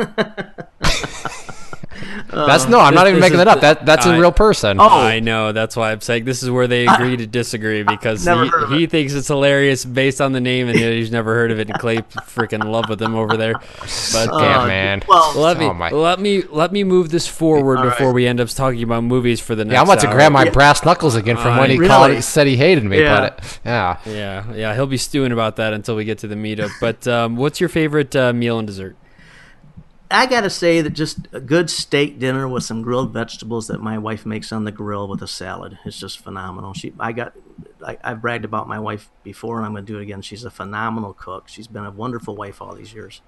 I'm not even making that up. That's a real person. Oh, I know. That's why I'm saying this is where they agree to disagree, because he thinks it's hilarious based on the name, and he's never heard of it. And Clay freaking in love with him over there. But man. Well, let me move this forward before we end up talking about movies for the next. Yeah, I'm about to hour. grab my brass knuckles again from when he said he hated me. Yeah. But yeah. He'll be stewing about that until we get to the meetup. But what's your favorite meal and dessert? I gotta say that just a good steak dinner with some grilled vegetables that my wife makes on the grill with a salad is just phenomenal. I've bragged about my wife before, and I'm gonna do it again. She's a phenomenal cook. She's been a wonderful wife all these years.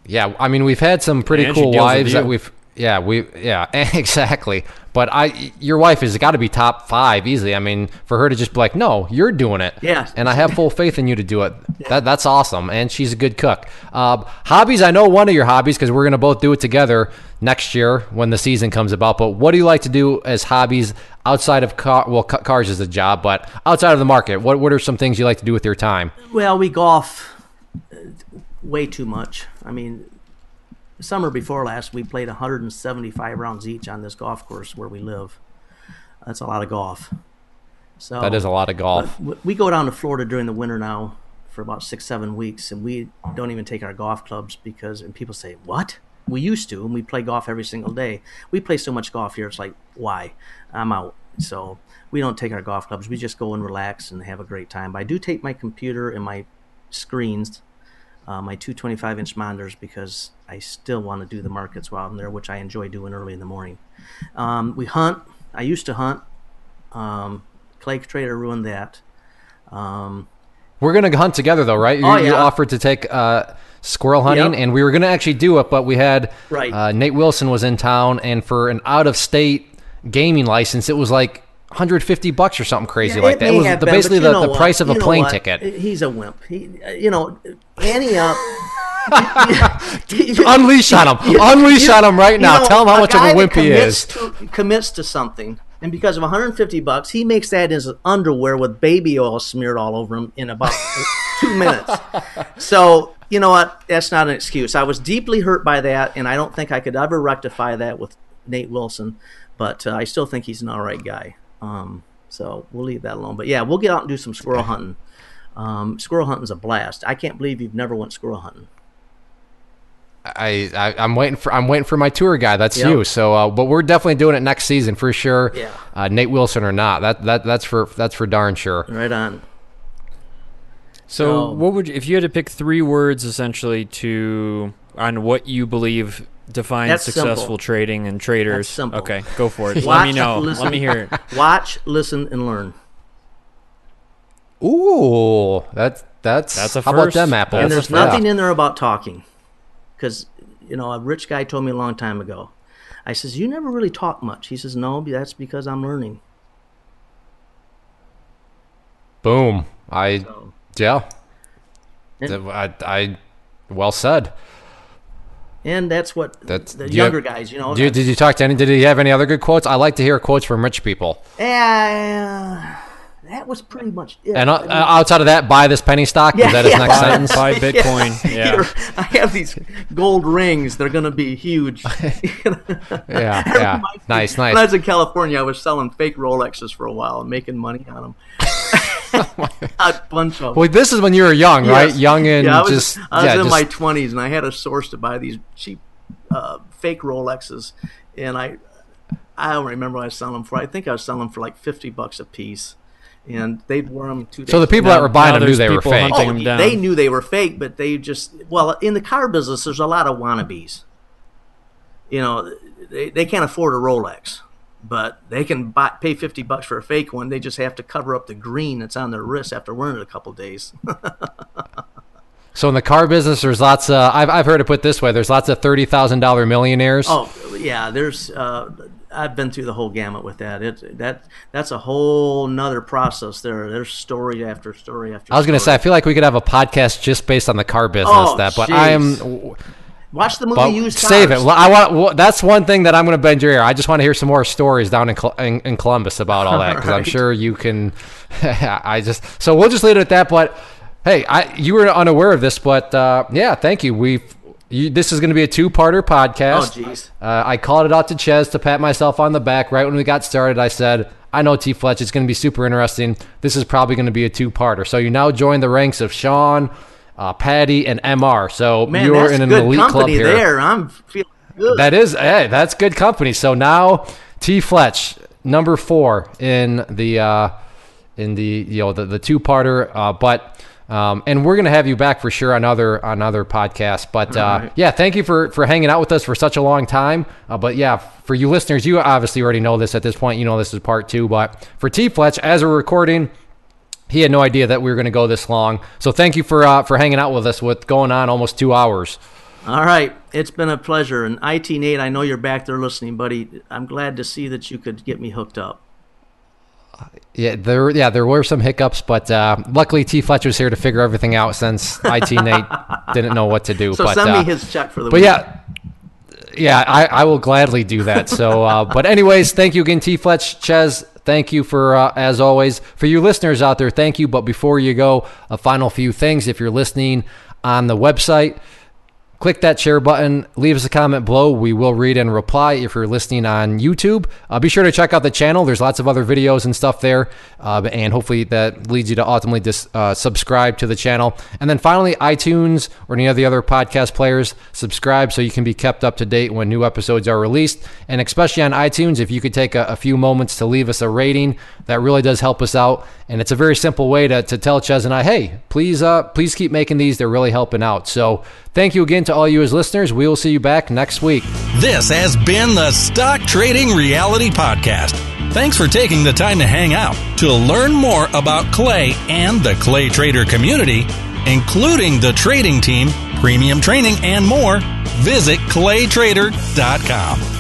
Yeah, I mean, we've had some pretty cool wives that we've. Yeah, exactly. But your wife has got to be top 5 easily. I mean, for her to just be like, no, you're doing it. Yeah. And I have full faith in you to do it. Yeah. That's awesome. And she's a good cook. Hobbies, I know one of your hobbies, because we're going to both do it together next year when the season comes about. But what do you like to do as hobbies outside of cars is a job, but outside of the market? What are some things you like to do with your time? Well, we golf way too much. I mean, summer before last, we played 175 rounds each on this golf course where we live. That's a lot of golf. So that is a lot of golf. We go down to Florida during the winter now for about 6-7 weeks, and we don't even take our golf clubs and people say, what? We used to, and we play golf every single day. We play so much golf here, it's like, why? I'm out. So we don't take our golf clubs. We just go and relax and have a great time. But I do take my computer and my screens, my two 25-inch monitors, because I still want to do the markets while I'm there, which I enjoy doing early in the morning. We hunt. I used to hunt. Clay Trader ruined that. We're going to hunt together, though, right? You offered to take squirrel hunting, and we were going to actually do it, but we had Nate Wilson was in town, and for an out-of-state gaming license, it was like $150 or something crazy like that. It was basically the price of a plane ticket. He's a wimp. Annie up. Unleash on him. Unleash on him right now. Tell him how much of a wimp he is. Commits to something, and because of $150, he makes that in his underwear with baby oil smeared all over him in about 2 minutes. So, you know what? That's not an excuse. I was deeply hurt by that, and I don't think I could ever rectify that with Nate Wilson, but I still think he's an all right guy. So we'll leave that alone. But yeah, we'll get out and do some squirrel hunting. Squirrel hunting's a blast. I can't believe you've never went squirrel hunting. I'm waiting for my tour guide. That's you. So, but we're definitely doing it next season for sure. Yeah. Nate Wilson or not, that's for darn sure. Right on. So, what would if you had to pick 3 words essentially on what you believe defines successful trading and traders? That's simple. Okay, go for it. Let me know. Let me hear it. Watch, listen, and learn. Ooh, that's a how about first. them apples? And there's nothing in there about talking, because a rich guy told me a long time ago. I says, you never really talk much. He says, no, that's because I'm learning. Boom. I well said. And that's what the younger guys, Did you talk to any? Did he have any other good quotes? I like to hear quotes from rich people. That was pretty much it. And outside of that, buy this penny stock. Is that his next sentence? Buy Bitcoin. Yeah. I have these gold rings. They're going to be huge. Yeah. Nice. When I was in California, I was selling fake Rolexes for a while and making money on them. A bunch of them. Well, this is when you were young, right? Young and I was in my 20s, and I had a source to buy these cheap fake Rolexes, and I don't remember what I was selling them for. I think I was selling them for like $50 a piece, and they'd wear them 2 days. So the people that were buying them knew they were fake. They knew they were fake, but they just in the car business, there's a lot of wannabes. They can't afford a Rolex, but they can pay $50 for a fake one. They just have to cover up the green that's on their wrist after wearing it a couple days. So in the car business, there's lots of, I've heard it put this way, there's lots of $30,000 millionaires. Oh, yeah, there's, I've been through the whole gamut with that. That's a whole nother process there. There's story after story after I was going to say, I feel like we could have a podcast just based on the car business. But I am... Watch the movie Used Cars. Save it. That's one thing that I'm going to bend your ear. I just want to hear some more stories down in Columbus about all that, because I'm sure you can. So we'll just leave it at that. But hey, you were unaware of this, but yeah, thank you. This is going to be a 2-parter podcast. Oh, jeez. I called it out to Chezz to pat myself on the back right when we got started. I said, I know tfletch. It's going to be super interesting. This is probably going to be a 2-parter. So you now join the ranks of Sean, Patty, and MR. So Man, you're in an elite club here. There, I'm feeling good. That's good company. So now tfletch, number 4 in the 2-parter. But and we're gonna have you back for sure on other podcasts. But right. Yeah, thank you for hanging out with us for such a long time. But yeah, for you listeners, you obviously already know this at this point. You know this is part 2. But for tfletch, as we're recording, he had no idea that we were going to go this long. So thank you for hanging out with us with going on almost 2 hours. All right. It's been a pleasure. And IT Nate, I know you're back there listening, buddy. I'm glad to see that you could get me hooked up. Yeah, there were some hiccups, but luckily tfletch was here to figure everything out since IT Nate didn't know what to do. So send me his check for the week. But yeah, I will gladly do that. So, but anyways, thank you again, tfletch. Chezz, thank you for, as always. For you listeners out there, thank you. But before you go, a final few things. If you're listening on the website, click that share button. Leave us a comment below. We will read and reply. If you're listening on YouTube, be sure to check out the channel. There's lots of other videos and stuff there. And hopefully that leads you to ultimately subscribe to the channel. And then finally, iTunes or any of the other podcast players, subscribe so you can be kept up to date when new episodes are released. And especially on iTunes, if you could take a few moments to leave us a rating, that really does help us out. And it's a very simple way to tell Chezz and I, hey, please keep making these. They're really helping out. So thank you again to all you as listeners. We will see you back next week. This has been the Stock Trading Reality Podcast. Thanks for taking the time to hang out. To learn more about Clay and the Clay Trader community, including the trading team, premium training, and more, visit claytrader.com.